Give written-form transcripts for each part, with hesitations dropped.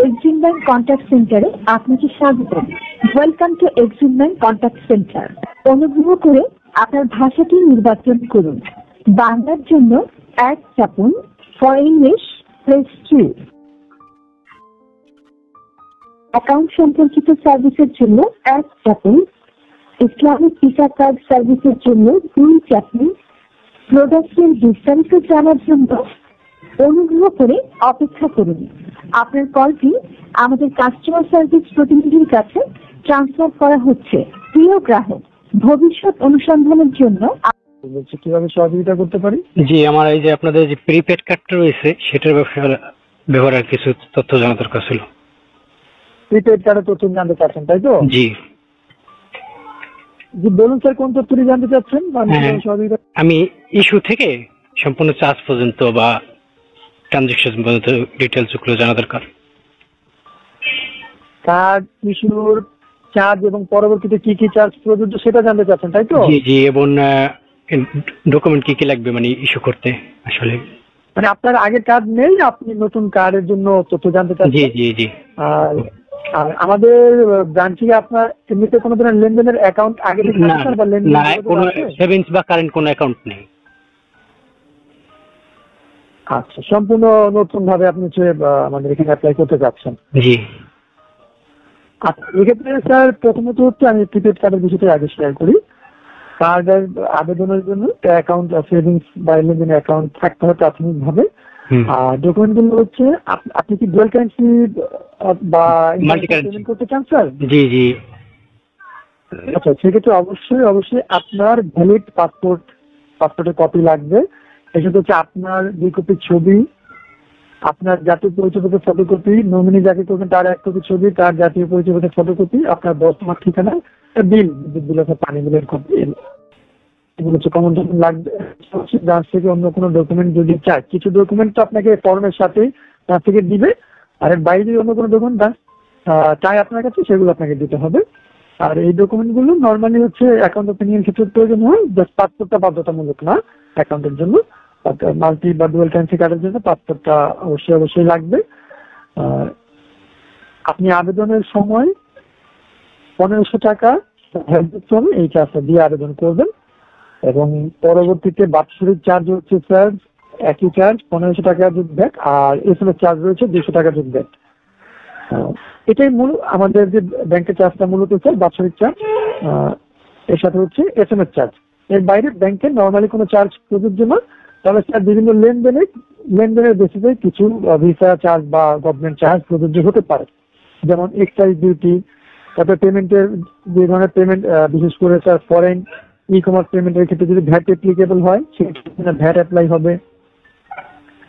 Exim bank contact সেন্টারে আপনাকে স্বাগত। Welcome to Exim bank contact centre. অনুগ্রহ করে আপনার ভাষাটি নির্বাচন করুন। বাংলার জন্য 1 চাপুন, ফর ইংলিশ প্রেস 2। অ্যাকাউন্ট সম্পর্কিত সার্ভিসের জন্য 1 চাপুন, ইসলামিক ভিসা কার্ড সার্ভিসের জন্য 2 চাপুন, প্রোডাক্টের বিস্তারিত জানার জন্য অনুগ্রহ করে অপেক্ষা করুন। আপনার কলটি আমাদের কাস্টমার সার্ভিস প্রতিনিধির কাছে ট্রান্সফার করা হচ্ছে। প্রিয় গ্রাহক, ভবিষ্যৎ অনুসন্ধানের জন্য কিভাবে সহযোগিতা করতে পারি? জি, আমার এই যে আপনাদের যে প্রিপেড কার্ডটা রয়েছে সেটার ব্যবহারের কিছু তথ্য জানা দরকার ছিল। প্রিপেড কার্ডের তথ্য জানতে চাচ্ছেন, তাই তো? জি জি, বলুন স্যার, কোন তথ্যটি জানতে চাচ্ছেন? আমি ইস্যু থেকে সম্পূর্ণ চার্জ পর্যন্ত বা ট্রানজেকশন পর্যন্ত ডিটেলস গুলো জানা দরকার। কার্ড ইস্যুর চার্জ এবং পরবর্তীতে কি কি চার্জ প্রযোজ্য সেটা জানতে চাচ্ছেন, তাই তো? জি জি, এবং ডকুমেন্ট কি কি লাগবে মানে ইস্যু করতে আসলে। মানে আপনার আগের কার্ড নেই, আপনি নতুন কার্ডের জন্য তথ্য জানতে চাচ্ছেন? জি জি জি। আর আমাদের ব্রাঞ্চে আপনার এমনিতে কোনো ধরনের লেনদেনের অ্যাকাউন্ট আগে থেকে আছে বা লেনদেন না, কোনো সেভিংস বা কারেন্ট কোনো অ্যাকাউন্ট নেই। আচ্ছা, সম্পূর্ণ নতুন ভাবে আপনি আমাদের এখানে অ্যাপ্লাই করতে যাচ্ছেন? জি। আচ্ছা, এক্ষেত্রে স্যার প্রথমত হচ্ছে আমি প্রিপেড কার্ডের বিষয়টা আগে শেয়ার করি। কার্ডের আবেদনের জন্য অ্যাকাউন্ট সেভিংস বা লেনদেন অ্যাকাউন্ট থাকতে হয় প্রাথমিকভাবে। আর ডকুমেন্ট গুলো হচ্ছে আপনি কি ডুয়াল কারেন্সি বা পেমেন্ট করতে চান স্যার? জি জি। আচ্ছা, সেক্ষেত্রে অবশ্যই আপনার ভ্যালিড পাসপোর্টের কপি লাগবে। এক্ষেত্রে হচ্ছে আপনার 2 কপি ছবি, আপনার জাতীয় পরিচয়পত্রের ফটোকপি, নমিনি যাকে করবেন তার 1 কপি ছবি, তার জাতীয় পরিচয়পত্রের ফটোকপি, আপনার বর্তমান ঠিকানা, বিল, বিদ্যুৎ বিল অথবা পানি বিলের কপি, এগুলো হচ্ছে কমন ডকুমেন্ট লাগবে। ব্রাঞ্চ থেকে অন্য কোনো ডকুমেন্ট যদি চায়, কিছু ডকুমেন্ট তো আপনাকে ফর্মের সাথে ব্রাঞ্চ থেকে দিবে, আর এর বাইরে যদি অন্য কোনো ডকুমেন্ট চাই আপনার কাছে, সেগুলো আপনাকে দিতে হবে। আর এই ডকুমেন্টগুলো নর্মালি হচ্ছে অ্যাকাউন্ট ওপেনিং এর ক্ষেত্রে প্রয়োজন হয়, জাস্ট পাসপোর্টটা বাধ্যতামূলক না অ্যাকাউন্টের জন্য। মাল্টি বা ডুয়াল কারেন্সি কার্ডের জন্য পাসপোর্টটা অবশ্যই লাগবে। আপনি আবেদনের সময় 1500 টাকা এই চার্জটা দিয়ে আবেদন করবেন, এবং পরবর্তীতে বাৎসরিক চার্জ হচ্ছে স্যার একই চার্জ 1500 টাকা যোগ ভ্যাট, আর এসএমএস চার্জ রয়েছে 200 টাকা যোগ ভ্যাট। এটাই মূল আমাদের যে ব্যাংকের চার্জটা মূলত স্যার বাৎসরিক চার্জ, এর সাথে হচ্ছে এসএমএস চার্জ। এর বাইরে ব্যাংকের নর্মালি কোনো চার্জ প্রযোজ্য না। তবে স্যার বিভিন্ন লেনদেনের বেসিসে কিছু ভিসা চার্জ বা গভর্নমেন্ট চার্জ প্রযোজ্য হতে পারে, যেমন এক্সাইজ ডিউটি, তারপরে পেমেন্টের যে ধরনের পেমেন্ট, বিশেষ করে স্যার ফরেন ই কমার্স পেমেন্টের ক্ষেত্রে যদি ভ্যাট অ্যাপ্লিকেবল হয় সেক্ষেত্রে ভ্যাট অ্যাপ্লাই হবে।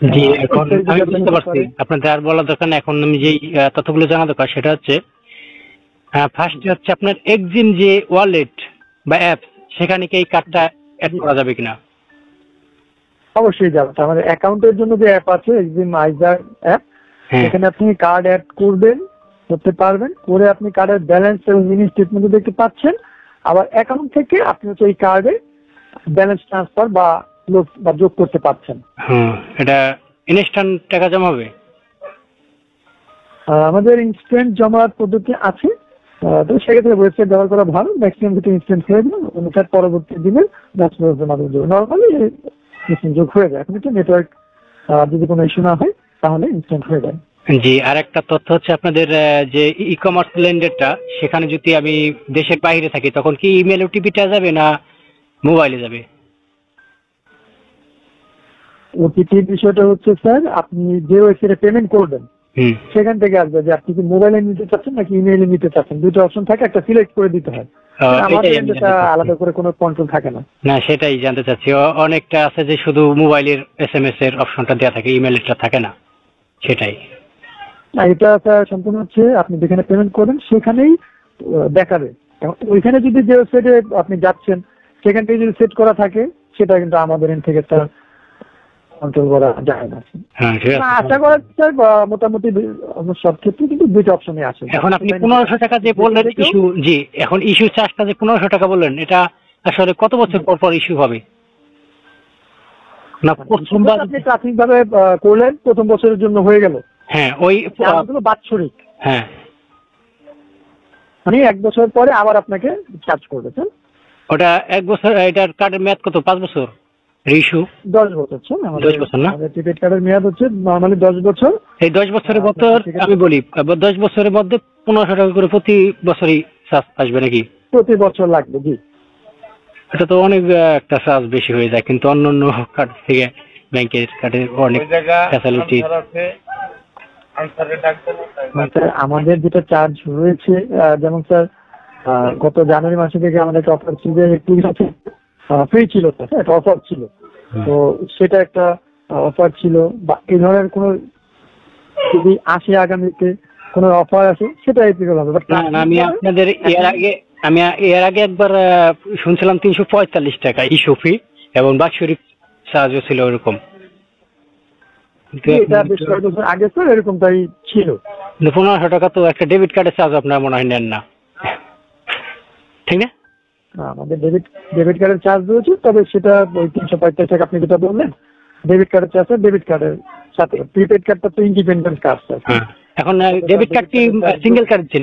জি, এখন আমি বুঝতে পারছি আপনাদের আর বলা দরকার না। এখন আমি যেই তথ্যগুলো জানা দরকার সেটা হচ্ছে ফার্স্ট হচ্ছে আপনার এক্সিম যে ওয়ালেট বা অ্যাপ, সেখানে কি এই কার্ডটা অ্যাড করা যাবে কিনা? অবশ্যই যাবে। আমাদের অ্যাকাউন্টের জন্য যে অ্যাপ আছে এক্সিম আইজার অ্যাপ, সেখানে আপনি কার্ড অ্যাড করতে পারবেন, করে আপনি কার্ডের ব্যালেন্স এবং মিনি স্টেটমেন্ট দেখতে পাচ্ছেন। আবার অ্যাকাউন্ট থেকে আপনি হচ্ছে এই কার্ডে ব্যালেন্স ট্রান্সফার বা যোগ করতে পারছেন। এটা ইনস্ট্যান্ট টাকা জমা হবে? আমাদের ইনস্ট্যান্ট জমার পদ্ধতি আছে, তো সেক্ষেত্রে ওয়েবসাইট ব্যবহার করা ভালো। ম্যাক্সিমাম ক্ষেত্রে ইনস্ট্যান্ট হয়ে যায়, অনুসার পরবর্তী দিনের মাধ্যমে নর্মালি ইনস্ট্যান্ট যোগ হয়ে যায়। এখন একটু নেটওয়ার্ক যদি কোনো ইস্যু না হয় তাহলে ইনস্ট্যান্ট হয়ে যায়। জি, আর একটা তথ্য হচ্ছে আপনাদের যে ই কমার্স লেনদেনটা, সেখানে যদি আমি দেশের বাইরে থাকি তখন কি ইমেল ওটিপিটা যাবে না মোবাইলে যাবে? ওটিপির বিষয়টা হচ্ছে স্যার আপনি যে ওয়েবসাইটে পেমেন্ট করবেন সেখান থেকে আসবে যে আপনি কি মোবাইলে নিতে চাচ্ছেন নাকি ইমেইলে নিতে চাচ্ছেন। দুটো অপশন থাকে, একটা সিলেক্ট করে দিতে হয়। আমাদের এটা আলাদা করে কোনো কন্ট্রোল থাকে না। না, সেটাই জানতে চাচ্ছি। অনেকটা আছে যে শুধু মোবাইলের এসএমএস এর অপশনটা দেওয়া থাকে, ইমেইলটা থাকে না, সেটাই। এটা স্যার সম্পূর্ণ হচ্ছে আপনি যেখানে পেমেন্ট করবেন সেখানেই দেখাবে। ওইখানে যদি যে ওয়েবসাইটে আপনি যাচ্ছেন সেখান থেকে যদি সেট করা থাকে, সেটা কিন্তু আমাদের এখান থেকে স্যার কন্ট্রোল করা যায় না। আশা করা স্যার মোটামুটি সব ক্ষেত্রে কিন্তু দুইটা অপশনই আছে। এখন আপনি 1500 টাকা যে বললেন ইস্যু, জি, এখন ইস্যু চার্জটা যে 1500 টাকা বললেন, এটা আসলে কত বছর পর পর ইস্যু হবে? না, প্রথমবার আপনি প্রাথমিকভাবে করলেন, প্রথম বছরের জন্য হয়ে গেল, হ্যাঁ ওই চার্জগুলো বাৎসরিক, হ্যাঁ মানে 1 বছর পরে আবার আপনাকে চার্জ করবে, স্যার। ওটা 1 বছর, এটার কার্ডের মেয়াদ কত? 5 বছর ইস্যু? 10 বছর, স্যার। 10 বছর না? আমাদের প্রিপেড কার্ডের মেয়াদ হচ্ছে নর্মালি 10 বছর। এই 10 বছরের মধ্যে আমি বলি 10 বছরের মধ্যে 1500 টাকা করে প্রতি বছরই চার্জ আসবে নাকি? প্রতি বছর লাগবে, জি। এটা তো অনেক একটা চার্জ বেশি হয়ে যায়, কিন্তু অন্যান্য কার্ড থেকে ব্যাংকের কার্ডের অনেক ফ্যাসিলিটি। আমাদের যেটা চার্জ রয়েছে, যেমন স্যার গত জানুয়ারি মাসে থেকে আমাদের একটা অফার ছিল, ফ্রি ছিল স্যার, একটা অফার ছিল। তো সেটা একটা অফার ছিল, বা এই ধরনের কোনো যদি আসে আগামীতে কোনো অফার আসে সেটা এপ্রিল হবে। আমি আপনাদের এর আগে একবার শুনছিলাম 345 টাকা ইস্যু ফি এবং বাৎসরিক চার্জও ছিল ওরকম। এটা বেশ কয়েক বছর আগে স্যার এরকমটাই ছিল। 1500 টাকা তো একটা ডেবিট কার্ডের চার্জ আপনার মনে হয় নেন না, ঠিক না? আমাদের ডেবিট কার্ডের চার্জ রয়েছে, তবে সেটা ওই 345 টাকা আপনি যেটা বললেন ডেবিট কার্ডের চার্জ, ডেবিট কার্ডের সাথে প্রিপেড কার্ডটা তো ইন্ডিপেন্ডেন্ট কার্ড স্যার। এখন ডেবিট কার্ড কি সিঙ্গেল কার্ড ছিল?